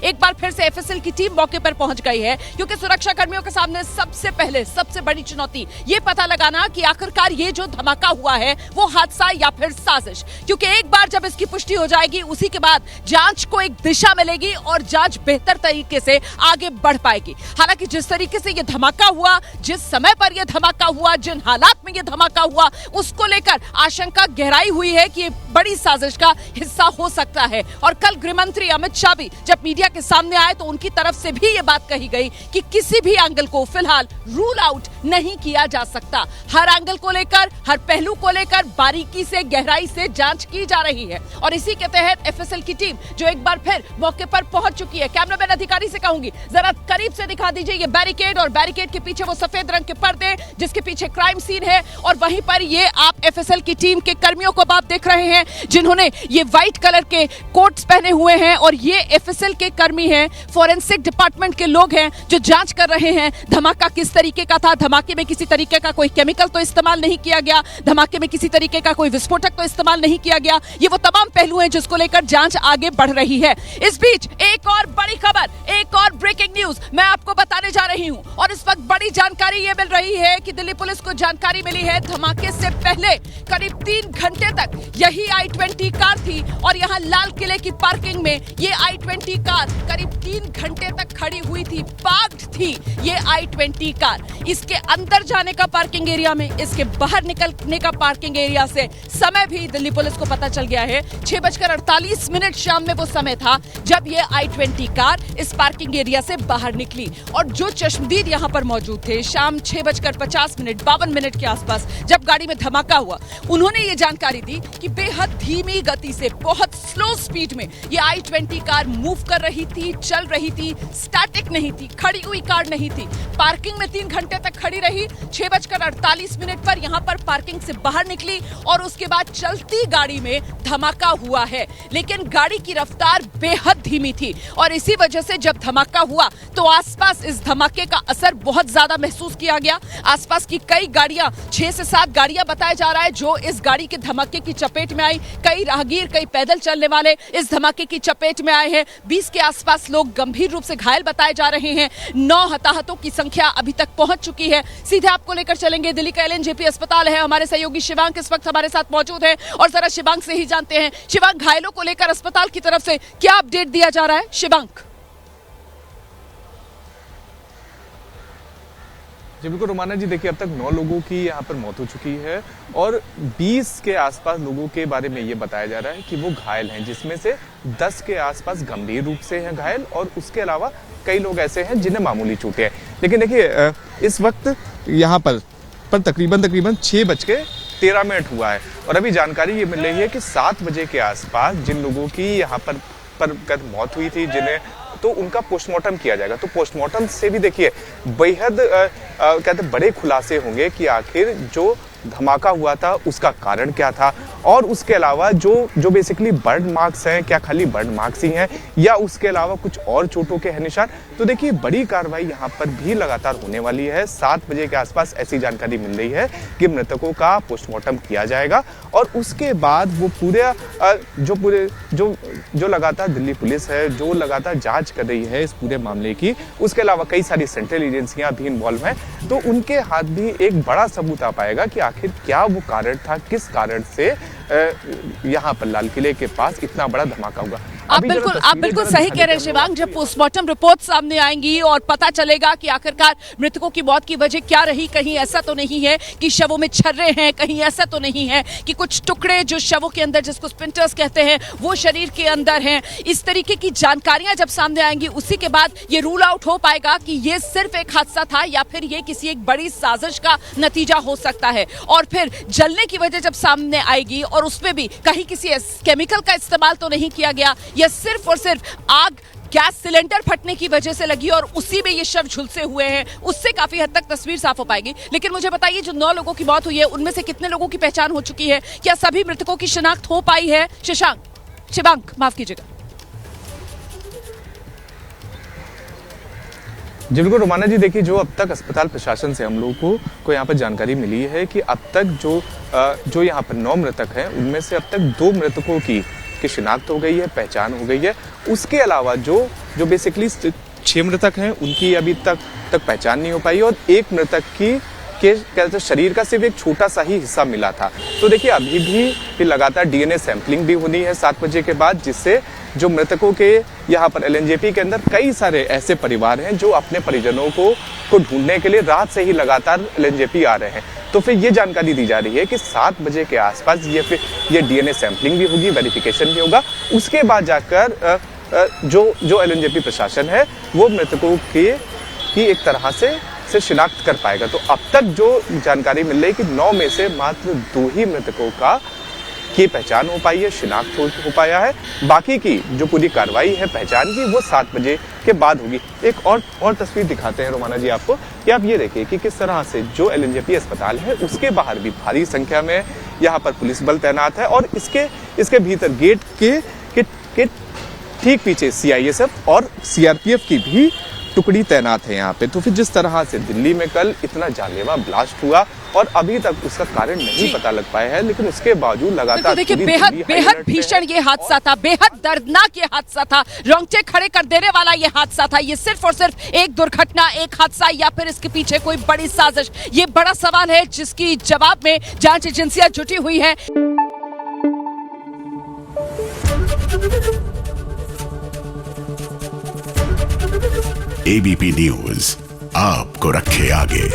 एक बार फिर से एफएसएल की टीम मौके पर पहुंच गई है, क्योंकि सुरक्षा कर्मियों के सामने सबसे पहले सबसे बड़ी चुनौती ये पता लगाना कि आखिरकार ये जो धमाका हुआ है वो हादसा या फिर साजिश। क्योंकि एक बार जब इसकी पुष्टि हो जाएगी, उसी के बाद जांच को एक दिशा मिलेगी और जांच बेहतर तरीके से आगे बढ़ पाएगी। हालांकि जिस तरीके से ये धमाका हुआ, जिस समय पर यह धमाका हुआ, जिन हालात में यह धमाका हुआ, उसको लेकर आशंका गहराई हुई है कि ये बड़ी साजिश का हिस्सा हो सकता है। और कल गृहमंत्री अमित शाह भी जब मीडिया के सामने आए तो उनकी तरफ से भी ये बात कही गई कि किसी भी एंगल को फिलहाल रूल आउट नहीं किया जा सकता। हर एंगल को लेकर, हर पहलू को लेकर बारीकी से, गहराई से जांच की जा रही है। और इसी के तहत एफएसएल की टीम जो एक बार फिर मौके पर पहुंच चुकी है। कैमरामैन अधिकारी से कहूंगी जरा करीब से दिखा दीजिए ये बैरिकेड, और बैरिकेड के पीछे वो सफेद रंग के पर्दे जिसके पीछे क्राइम सीन है, और वहीं पर ये आप एफएसएल की टीम के कर्मियों को आप देख रहे हैं जिन्होंने ये व्हाइट कलर के कोट्स पहने हुए हैं। और ये एफएसएल के कर्मी हैं, फोरेंसिक डिपार्टमेंट के लोग हैं जो जांच कर रहे हैं धमाका किस तरीके का था। धमाके में किसी तरीके का कोई केमिकल तो इस्तेमाल नहीं किया गया, धमाके में किसी तरीके का कोई विस्फोटक तो इस्तेमाल नहीं किया गया। ये वो तमाम पहलू हैं जिसको लेकर जांच आगे बढ़ रही है। इस बीच एक और बड़ी खबर, एक और ब्रेकिंग न्यूज मैं आपको बताने जा रही हूं। और इस वक्त बड़ी जानकारी ये मिल रही है कि दिल्ली पुलिस को जानकारी मिली है धमाके से पहले करीब 3 घंटे तक यही i20 कार थी, और यहां लाल किले की पार्किंग में ये i20 कार करीब 3 घंटे तक खड़ी हुई थी, पार्क्ड थी ये i20 कार। इसके अंदर जाने का पार्किंग एरिया में, इसके बाहर निकलने का पार्किंग एरिया से समय भी दिल्ली पुलिस को पता चल गया है। 6:48 शाम में वो समय था जब ये i20 कार इस पार्किंग एरिया से बाहर निकली। और जो चश्मदीद यहां पर मौजूद थे, शाम 6:50 52 के आसपास जब गाड़ी में धमाका हुआ, उन्होंने ये जानकारी दी कि बेहद धीमी गति से, बहुत स्लो स्पीड में ये i20 कार मूव कर रही थी, चल रही थी, स्टैटिक नहीं थी, खड़ी हुई कार नहीं थी। पार्किंग में 3 घंटे तक खड़ी रही, 6:48 पर यहां पर पार्किंग से बाहर निकली, और उसके बाद चलती गाड़ी में धमाका हुआ है। लेकिन गाड़ी की रफ्तार बेहद धीमी थी, और इसी वजह से जब धमाका हुआ तो आसपास इस धमाके का असर बहुत ज्यादा महसूस किया गया। आसपास की कई गाड़ियां, 6 से 7 गाड़ियां बताया जा रहा है जो इस गाड़ी के धमाके की चपेट में आई। कई राहगीर, कई पैदल चलने वाले इस धमाके की चपेट में आए हैं। 20 के आसपास लोग गंभीर रूप से घायल बताए जा रहे हैं। 9 हताहतों की संख्या अभी तक पहुंच चुकी है। सीधे आपको लेकर चलेंगे दिल्ली का एलएनजेपी अस्पताल है। हमारे सहयोगी शिवांग इस वक्त हमारे साथ मौजूद है, और जरा शिवांग से ही जानते हैं, शिवांग, घायलों को लेकर अस्पताल की तरफ से क्या अपडेट दिया जा रहा है? शिवांग। जी बिल्कुल रोमाना जी, देखिए अब तक 9 लोगों की यहाँ पर मौत हो चुकी है, और 20 के आसपास लोगों के बारे में ये बताया जा रहा है कि वो घायल हैं, जिसमें से 10 के आसपास गंभीर रूप से हैं घायल, और उसके अलावा कई लोग ऐसे हैं जिन्हें मामूली चोटें हैं। लेकिन देखिए इस वक्त यहाँ पर तकरीबन 6:13 हुआ है, और अभी जानकारी ये मिल रही है कि 7 बजे के आसपास जिन लोगों की यहाँ पर मौत हुई थी, जिन्हें तो उनका पोस्टमार्टम किया जाएगा। तो पोस्टमार्टम से भी देखिए बेहद कहते बड़े खुलासे होंगे कि आखिर जो धमाका हुआ था उसका कारण क्या था, और उसके अलावा जो बेसिकली बर्न मार्क्स हैं, क्या खाली बर्न मार्क्स ही हैं या उसके अलावा कुछ और चोटों के हैं निशान। तो देखिए बड़ी कार्रवाई यहाँ पर भी लगातार होने वाली है। 7 बजे के आसपास ऐसी जानकारी मिल रही है कि मृतकों का पोस्टमार्टम किया जाएगा, और उसके बाद वो जो लगातार दिल्ली पुलिस है, जो लगातार जांच कर रही है इस पूरे मामले की, उसके अलावा कई सारी सेंट्रल एजेंसियां भी इन्वॉल्व हैं, तो उनके हाथ भी एक बड़ा सबूत आ पाएगा कि आखिर क्या वो कारण था, किस कारण से यहाँ पर लाल किले के पास इतना बड़ा धमाका हुआ। आप बिल्कुल सही कह रहे हैं शिवांग। जब पोस्टमार्टम रिपोर्ट सामने आएंगी और पता चलेगा कि आखिरकार मृतकों की मौत की वजह क्या रही, कहीं ऐसा तो नहीं है कि शवों में छर्रे हैं, कहीं ऐसा तो नहीं है कि कुछ टुकड़े जो शवों के अंदर, जिसको स्पिंटर्स कहते हैं, वो शरीर के अंदर हैं। इस तरीके की जानकारियां जब सामने आएंगी, उसी के बाद ये रूल आउट हो पाएगा कि ये सिर्फ एक हादसा था या फिर ये किसी एक बड़ी साजिश का नतीजा हो सकता है। और फिर जलने की वजह जब सामने आएगी, और उसमें भी कहीं किसी केमिकल का इस्तेमाल तो नहीं किया गया, या सिर्फ और सिर्फ आग गैस सिलेंडर फटने की वजह से लगी और उसी में ये शव झुलसे हुए हैं, उससे काफी हद तक तस्वीर साफ हो पाएगी। लेकिन मुझे बताइए, जो 9 लोगों की मौत हुई है उनमें से कितने लोगों की पहचान हो चुकी है? क्या सभी मृतकों की शिनाख्त हो पाई है? शिवांग माफ कीजिएगा। जी बिल्कुल रोमाना जी, देखिए जो अब तक अस्पताल प्रशासन से हम लोगों को यहाँ पर जानकारी मिली है कि अब तक जो यहाँ पर 9 मृतक हैं, उनमें से अब तक 2 मृतकों की की शिनाख्त हो गई है, पहचान हो गई है। उसके अलावा जो बेसिकली 6 मृतक हैं उनकी अभी तक पहचान नहीं हो पाई और एक मृतक के शरीर का सिर्फ एक छोटा सा ही हिस्सा मिला था। तो देखिए अभी भी लगातार डीएनए सैंपलिंग भी होनी है 7 बजे के बाद, जिससे जो मृतकों के यहाँ पर एलएनजेपी के अंदर कई सारे ऐसे परिवार हैं जो अपने परिजनों को ढूंढने के लिए रात से ही लगातार एलएनजेपी आ रहे हैं। तो फिर ये जानकारी दी जा रही है कि 7 बजे के आसपास ये डीएनए सैंपलिंग भी होगी, वेरिफिकेशन भी होगा। उसके बाद जाकर जो एलएनजेपी प्रशासन है वो मृतकों की एक तरह से शिनाख्त कर पाएगा। तो अब तक जो जानकारी मिल रही है कि 9 में से मात्र 2 ही मृतकों की पहचान हो पाई है, शिनाख्त हो पाया है। बाकी की जो पूरी कार्रवाई है पहचान की वो 7 बजे के बाद होगी। एक और तस्वीर दिखाते हैं रोमाना जी आपको, कि आप ये देखिए कि किस तरह से जो एलएनजेपी अस्पताल है उसके बाहर भी भारी संख्या में यहाँ पर पुलिस बल तैनात है और इसके भीतर गेट के ठीक पीछे सीआईएसएफ और सीआरपीएफ की भी टुकड़ी तैनात है यहाँ पे। तो फिर जिस तरह से दिल्ली में कल इतना जानलेवा ब्लास्ट हुआ और अभी तक उसका कारण नहीं पता लग पाया है, लेकिन उसके बावजूद लगातार तो देखिए बेहद भीषण ये हादसा था, बेहद दर्दनाक ये हादसा था, रोंगटे खड़े कर देने वाला ये हादसा था। ये सिर्फ और सिर्फ एक दुर्घटना, एक हादसा या फिर इसके पीछे कोई बड़ी साजिश, ये बड़ा सवाल है जिसकी जवाब में जांच एजेंसियां जुटी हुई है। एबीपी न्यूज आपको रखे आगे।